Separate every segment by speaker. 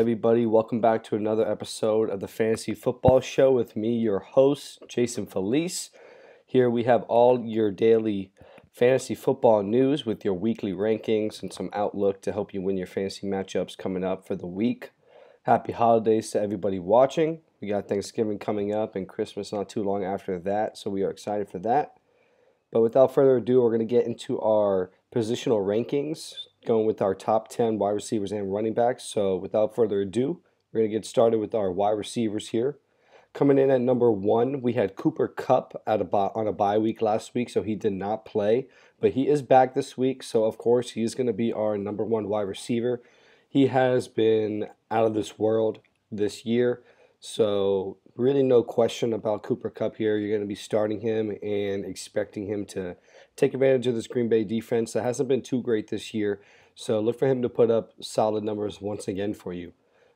Speaker 1: everybody? Welcome back to another episode of the Fantasy Football Show with me, your host, Jason Felice. Here we have all your daily fantasy football news with your weekly rankings and some outlook to help you win your fantasy matchups coming up for the week. Happy holidays to everybody watching. We got Thanksgiving coming up and Christmas not too long after that, so we are excited for that. But without further ado, we're going to get into our positional rankings, going with our top 10 wide receivers and running backs. So without further ado, we're going to get started with our wide receivers here. Coming in at number 1, we had Cooper Kupp on a bye week last week, so he did not play. But he is back this week, so of course he's going to be our number 1 wide receiver. He has been out of this world this year, so really no question about Cooper Kupp here. You're going to be starting him and expecting him to take advantage of this Green Bay defense that hasn't been too great this year. So look for him to put up solid numbers once again for you.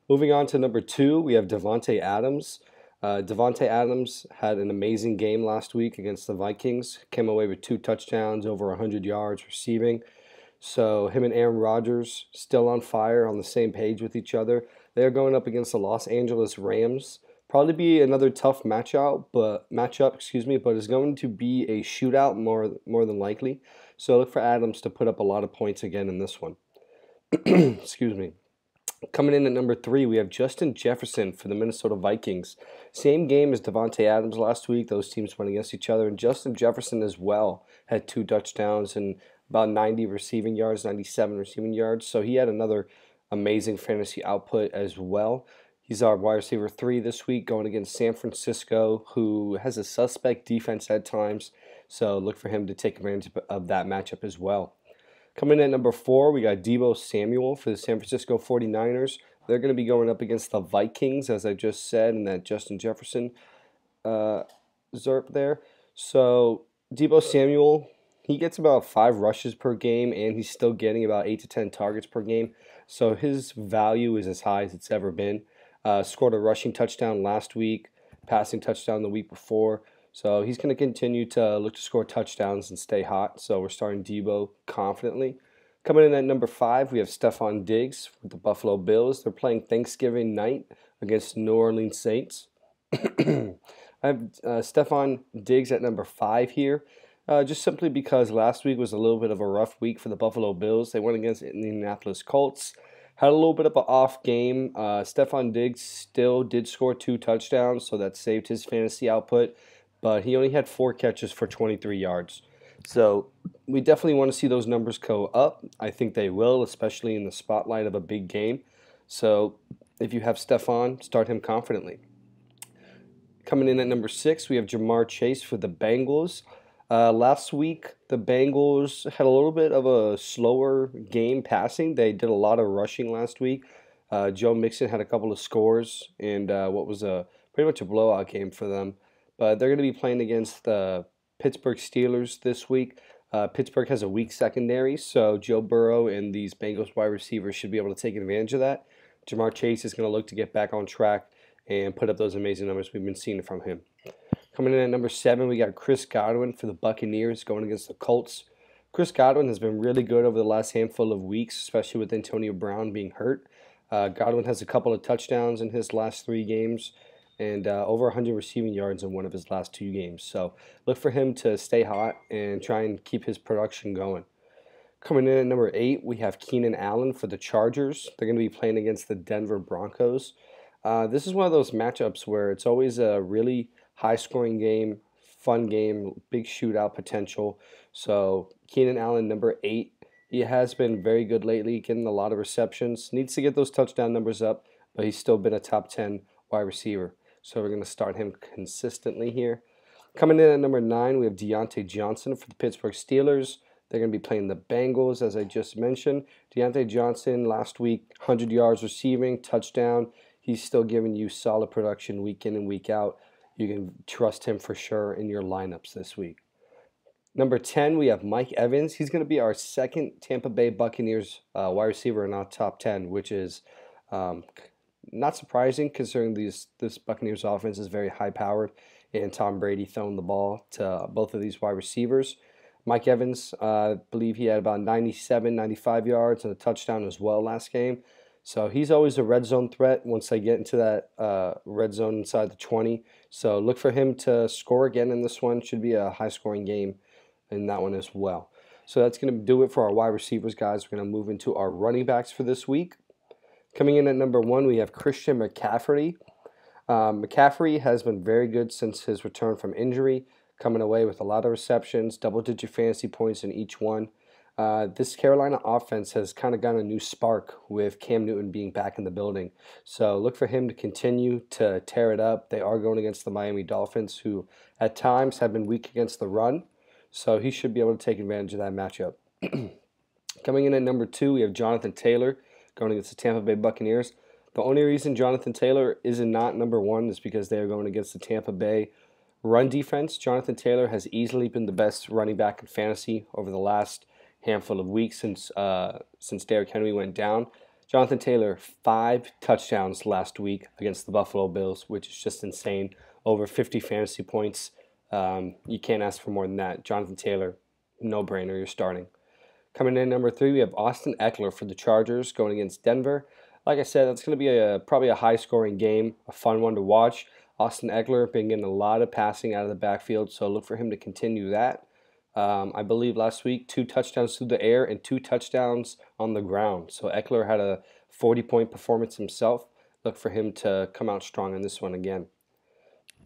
Speaker 1: Moving on to number 2, we have Davante Adams. Davante Adams had an amazing game last week against the Vikings. Came away with 2 touchdowns, over 100 yards receiving. So him and Aaron Rodgers still on fire, on the same page with each other. They're going up against the Los Angeles Rams. Probably be another tough matchup, but it's going to be a shootout more than likely. So look for Adams to put up a lot of points again in this one. Excuse me. Coming in at number 3, we have Justin Jefferson for the Minnesota Vikings. Same game as Davante Adams last week. Those teams went against each other, and Justin Jefferson as well had 2 touchdowns and about 90 receiving yards, 97 receiving yards. So he had another amazing fantasy output as well. He's our wide receiver 3 this week, going against San Francisco, who has a suspect defense at times. So look for him to take advantage of that matchup as well. Coming in at number 4, we got Deebo Samuel for the San Francisco 49ers. They're going to be going up against the Vikings, as I just said, in that Justin Jefferson ZERP there. So Deebo Samuel, he gets about 5 rushes per game, and he's still getting about 8 to 10 targets per game. So his value is as high as it's ever been. Scored a rushing touchdown last week, passing touchdown the week before. So he's going to continue to look to score touchdowns and stay hot. So we're starting Deebo confidently. Coming in at number 5, we have Stefon Diggs with the Buffalo Bills. They're playing Thanksgiving night against the New Orleans Saints. I have Stefon Diggs at number 5 here. Just simply because last week was a little bit of a rough week for the Buffalo Bills. They went against the Indianapolis Colts. Had a little bit of an off game. Stefon Diggs still did score 2 touchdowns, so that saved his fantasy output. But he only had 4 catches for 23 yards. So we definitely want to see those numbers go up. I think they will, especially in the spotlight of a big game. So if you have Stefon, start him confidently. Coming in at number 6, we have Ja'Marr Chase for the Bengals. Last week, the Bengals had a little bit of a slower game passing. They did a lot of rushing last week. Joe Mixon had a couple of scores and what was pretty much a blowout game for them. But they're going to be playing against the Pittsburgh Steelers this week. Pittsburgh has a weak secondary, so Joe Burrow and these Bengals wide receivers should be able to take advantage of that. Ja'Marr Chase is going to look to get back on track and put up those amazing numbers we've been seeing from him. Coming in at number 7, we got Chris Godwin for the Buccaneers going against the Colts. Chris Godwin has been really good over the last handful of weeks, especially with Antonio Brown being hurt. Godwin has a couple of touchdowns in his last 3 games and over 100 receiving yards in one of his last 2 games. So look for him to stay hot and try and keep his production going. Coming in at number 8, we have Keenan Allen for the Chargers. They're going to be playing against the Denver Broncos. This is one of those matchups where it's always a really high-scoring game, fun game, big shootout potential. So Keenan Allen, number 8, he has been very good lately, getting a lot of receptions. Needs to get those touchdown numbers up, but he's still been a top 10 wide receiver. So we're going to start him consistently here. Coming in at number 9, we have Diontae Johnson for the Pittsburgh Steelers. They're going to be playing the Bengals, as I just mentioned. Diontae Johnson last week, 100 yards receiving, touchdown. He's still giving you solid production week in and week out. You can trust him for sure in your lineups this week. Number 10, we have Mike Evans. He's going to be our second Tampa Bay Buccaneers wide receiver in our top 10, which is not surprising considering this Buccaneers offense is very high-powered and Tom Brady throwing the ball to both of these wide receivers. Mike Evans, I believe he had about 97, 95 yards and a touchdown as well last game. So he's always a red zone threat once they get into that red zone inside the 20. So look for him to score again in this one. Should be a high-scoring game in that one as well. So that's going to do it for our wide receivers, guys. We're going to move into our running backs for this week. Coming in at number 1, we have Christian McCaffrey. McCaffrey has been very good since his return from injury, coming away with a lot of receptions, double-digit fantasy points in each one. This Carolina offense has kind of gotten a new spark with Cam Newton being back in the building. So look for him to continue to tear it up. They are going against the Miami Dolphins, who at times have been weak against the run. So he should be able to take advantage of that matchup. Coming in at number 2, we have Jonathan Taylor going against the Tampa Bay Buccaneers. The only reason Jonathan Taylor is not number 1 is because they are going against the Tampa Bay run defense. Jonathan Taylor has easily been the best running back in fantasy over the last handful of weeks since Derrick Henry went down. Jonathan Taylor, 5 touchdowns last week against the Buffalo Bills, which is just insane. Over 50 fantasy points. You can't ask for more than that. Jonathan Taylor, no-brainer, you're starting. Coming in at number 3, we have Austin Ekeler for the Chargers going against Denver. Like I said, that's going to be probably a high-scoring game, a fun one to watch. Austin Ekeler been getting a lot of passing out of the backfield, so look for him to continue that. I believe last week, 2 touchdowns through the air and 2 touchdowns on the ground. So Ekeler had a 40-point performance himself. Look for him to come out strong in this one again.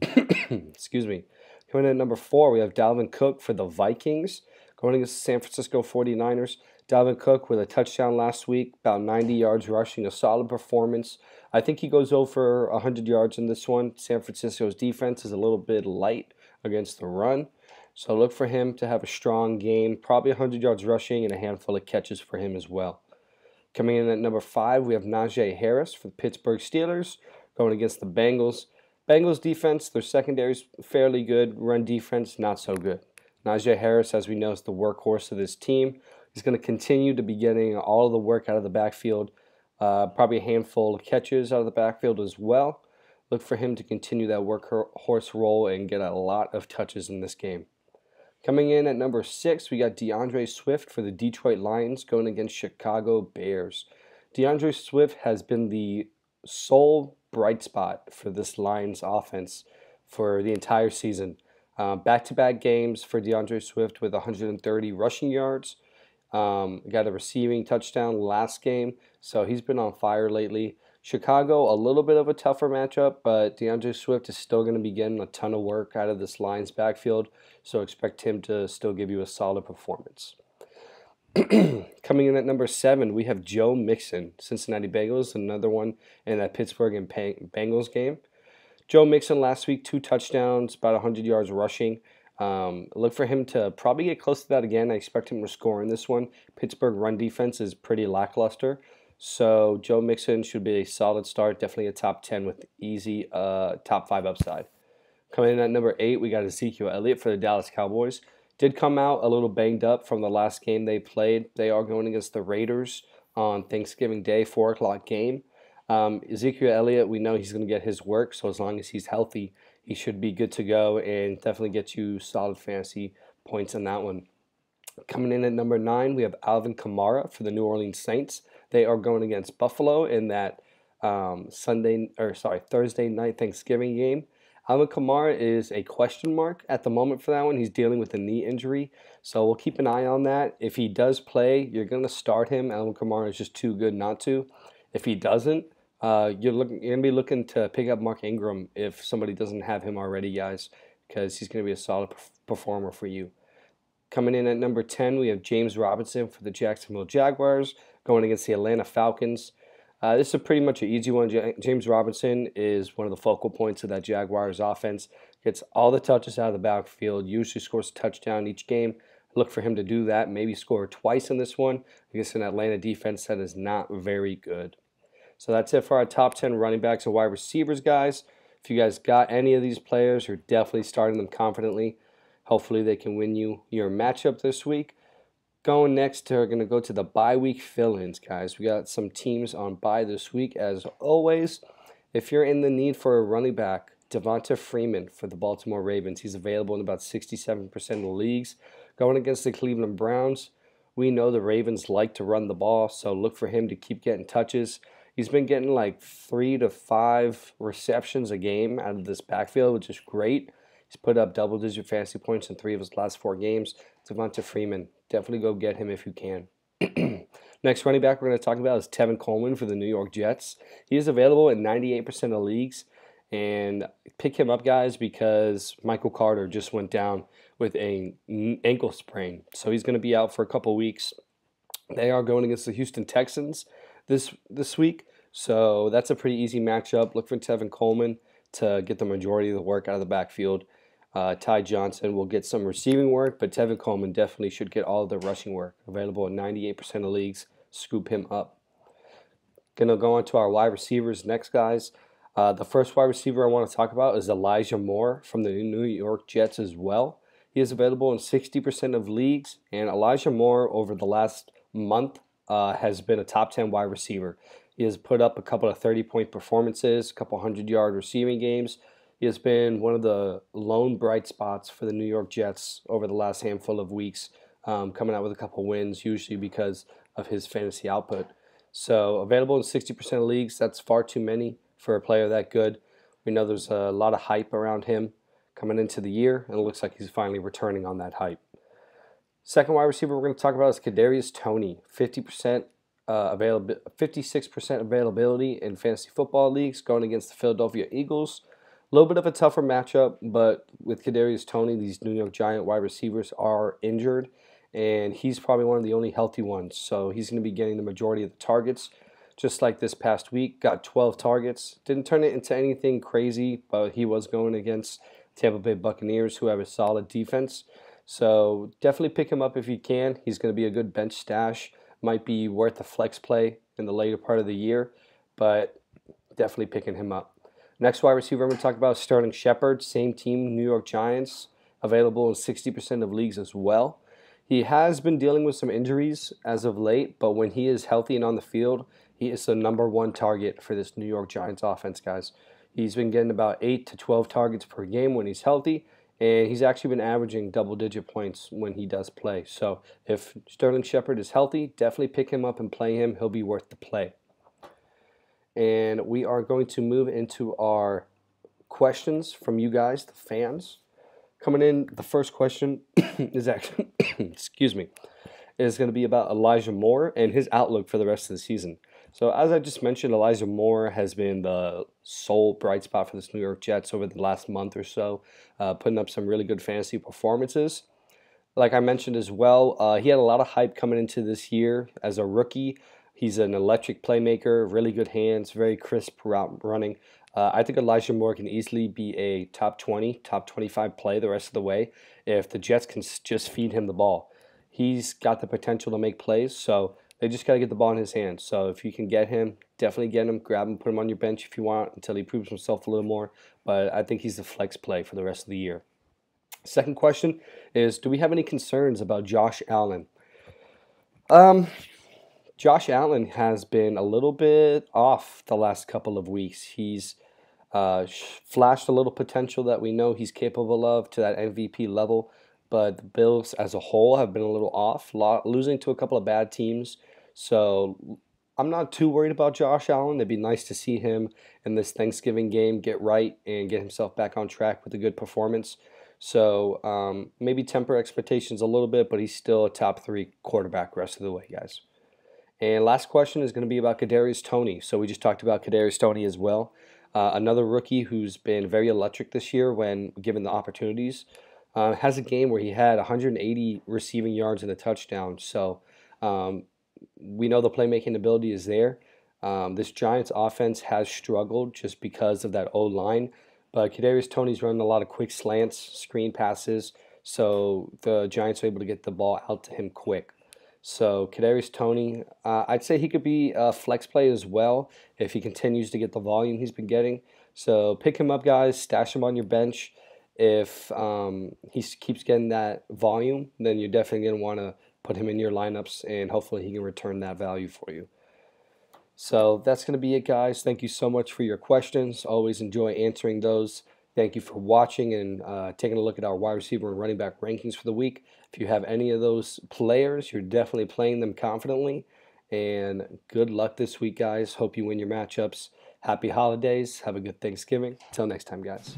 Speaker 1: Excuse me. Coming in at number 4, we have Dalvin Cook for the Vikings going against the San Francisco 49ers. Dalvin Cook with a touchdown last week, about 90 yards rushing, a solid performance. I think he goes over 100 yards in this one. San Francisco's defense is a little bit light against the run. So look for him to have a strong game, probably 100 yards rushing and a handful of catches for him as well. Coming in at number 5, we have Najee Harris for the Pittsburgh Steelers going against the Bengals. Bengals defense, their secondary is fairly good. Run defense, not so good. Najee Harris, as we know, is the workhorse of this team. He's going to continue to be getting all of the work out of the backfield, probably a handful of catches out of the backfield as well. Look for him to continue that workhorse role and get a lot of touches in this game. Coming in at number 6, we got DeAndre Swift for the Detroit Lions going against Chicago Bears. DeAndre Swift has been the sole bright spot for this Lions offense for the entire season. Back-to-back games for DeAndre Swift with 130 rushing yards. Got a receiving touchdown last game, so he's been on fire lately. Chicago, a little bit of a tougher matchup, but DeAndre Swift is still going to be getting a ton of work out of this Lions backfield, so expect him to still give you a solid performance. Coming in at number 7, we have Joe Mixon, Cincinnati Bengals, another one in that Pittsburgh and Bengals game. Joe Mixon last week, 2 touchdowns, about 100 yards rushing. Look for him to probably get close to that again. I expect him to score in this one. Pittsburgh run defense is pretty lackluster, so Joe Mixon should be a solid start, definitely a top 10 with easy top 5 upside. Coming in at number 8, we got Ezekiel Elliott for the Dallas Cowboys. Did come out a little banged up from the last game they played. They are going against the Raiders on Thanksgiving Day, 4 o'clock game. Ezekiel Elliott, we know he's going to get his work, so as long as he's healthy, he should be good to go and definitely get you solid fantasy points on that one. Coming in at number 9, we have Alvin Kamara for the New Orleans Saints. They are going against Buffalo in that Thursday night Thanksgiving game. Alvin Kamara is a question mark at the moment for that one. He's dealing with a knee injury, so we'll keep an eye on that. If he does play, you're going to start him. Alvin Kamara is just too good not to. If he doesn't, you're going to be looking to pick up Mark Ingram if somebody doesn't have him already, guys, because he's going to be a solid performer for you. Coming in at number 10, we have James Robinson for the Jacksonville Jaguars going against the Atlanta Falcons. This is pretty much an easy one. James Robinson is one of the focal points of that Jaguars offense. Gets all the touches out of the backfield, usually scores a touchdown each game. Look for him to do that, maybe score twice in this one against an Atlanta defense that is not very good. So that's it for our top 10 running backs and wide receivers, guys. If you guys got any of these players, you're definitely starting them confidently. Hopefully they can win you your matchup this week. Going next, we're going to go to the bye week fill-ins, guys. We got some teams on bye this week, as always. If you're in the need for a running back, Devonta Freeman for the Baltimore Ravens. He's available in about 67% of the leagues. Going against the Cleveland Browns, we know the Ravens like to run the ball, so look for him to keep getting touches. He's been getting like 3 to 5 receptions a game out of this backfield, which is great. He's put up double-digit fantasy points in 3 of his last 4 games. Devonta Freeman, definitely go get him if you can. Next running back we're going to talk about is Tevin Coleman for the New York Jets. He is available in 98% of leagues, and pick him up, guys, because Michael Carter just went down with an ankle sprain, so he's going to be out for a couple weeks. They are going against the Houston Texans this week, so that's a pretty easy matchup. Look for Tevin Coleman to get the majority of the work out of the backfield. Ty Johnson will get some receiving work, but Tevin Coleman definitely should get all of the rushing work. Available in 98% of leagues. Scoop him up. Gonna go on to our wide receivers next, guys. The first wide receiver I want to talk about is Elijah Moore from the New York Jets as well. He is available in 60% of leagues, and Elijah Moore over the last month has been a top 10 wide receiver. He has put up a couple of 30-point performances, a couple 100-yard receiving games. He has been one of the lone bright spots for the New York Jets over the last handful of weeks, coming out with a couple wins, usually because of his fantasy output. So available in 60% of leagues, that's far too many for a player that good. We know there's a lot of hype around him coming into the year, and it looks like he's finally returning on that hype. Second wide receiver we're going to talk about is Kadarius Toney, 56% availability in fantasy football leagues, going against the Philadelphia Eagles. A little bit of a tougher matchup, but with Kadarius Toney, these New York Giant wide receivers are injured, and he's probably one of the only healthy ones, so he's going to be getting the majority of the targets. Just like this past week, got 12 targets. Didn't turn it into anything crazy, but he was going against Tampa Bay Buccaneers, who have a solid defense. So definitely pick him up if you can. He's going to be a good bench stash. Might be worth a flex play in the later part of the year, but definitely picking him up. Next wide receiver I'm going to talk about is Sterling Shepard, same team, New York Giants, available in 60% of leagues as well. He has been dealing with some injuries as of late, but when he is healthy and on the field, he is the #1 target for this New York Giants offense, guys. He's been getting about 8 to 12 targets per game when he's healthy, and he's actually been averaging double-digit points when he does play. So if Sterling Shepard is healthy, definitely pick him up and play him. He'll be worth the play. And we are going to move into our questions from you guys, the fans. Coming in, the first question is actually, excuse me, is going to be about Elijah Moore and his outlook for the rest of the season. So as I just mentioned, Elijah Moore has been the sole bright spot for this New York Jets over the last month or so, putting up some really good fantasy performances. Like I mentioned as well, he had a lot of hype coming into this year as a rookie. He's an electric playmaker, really good hands, very crisp route running. I think Elijah Moore can easily be a top 20, top 25 play the rest of the way if the Jets can just feed him the ball. He's got the potential to make plays, so they just got to get the ball in his hands. So if you can get him, definitely get him, grab him, put him on your bench if you want until he proves himself a little more. But I think he's the flex play for the rest of the year. Second question is, do we have any concerns about Josh Allen? Josh Allen has been a little bit off the last couple of weeks. He's flashed a little potential that we know he's capable of to that MVP level, but the Bills as a whole have been a little off, losing to a couple of bad teams. So I'm not too worried about Josh Allen. It'd be nice to see him in this Thanksgiving game get right and get himself back on track with a good performance. So maybe temper expectations a little bit, but he's still a top 3 quarterback rest of the way, guys. And last question is going to be about Kadarius Toney. So we just talked about Kadarius Toney as well. Another rookie who's been very electric this year when given the opportunities. Has a game where he had 180 receiving yards and a touchdown. So we know the playmaking ability is there. This Giants offense has struggled just because of that O-line. But Kadarius Toney's running a lot of quick slants, screen passes. So the Giants are able to get the ball out to him quick. So Kadarius Toney, I'd say he could be a flex play as well if he continues to get the volume he's been getting. So pick him up, guys. Stash him on your bench. If he keeps getting that volume, then you're definitely going to want to put him in your lineups, and hopefully he can return that value for you. So that's going to be it, guys. Thank you so much for your questions. Always enjoy answering those. Thank you for watching and taking a look at our wide receiver and running back rankings for the week. If you have any of those players, you're definitely playing them confidently. And good luck this week, guys. Hope you win your matchups. Happy holidays. Have a good Thanksgiving. Until next time, guys.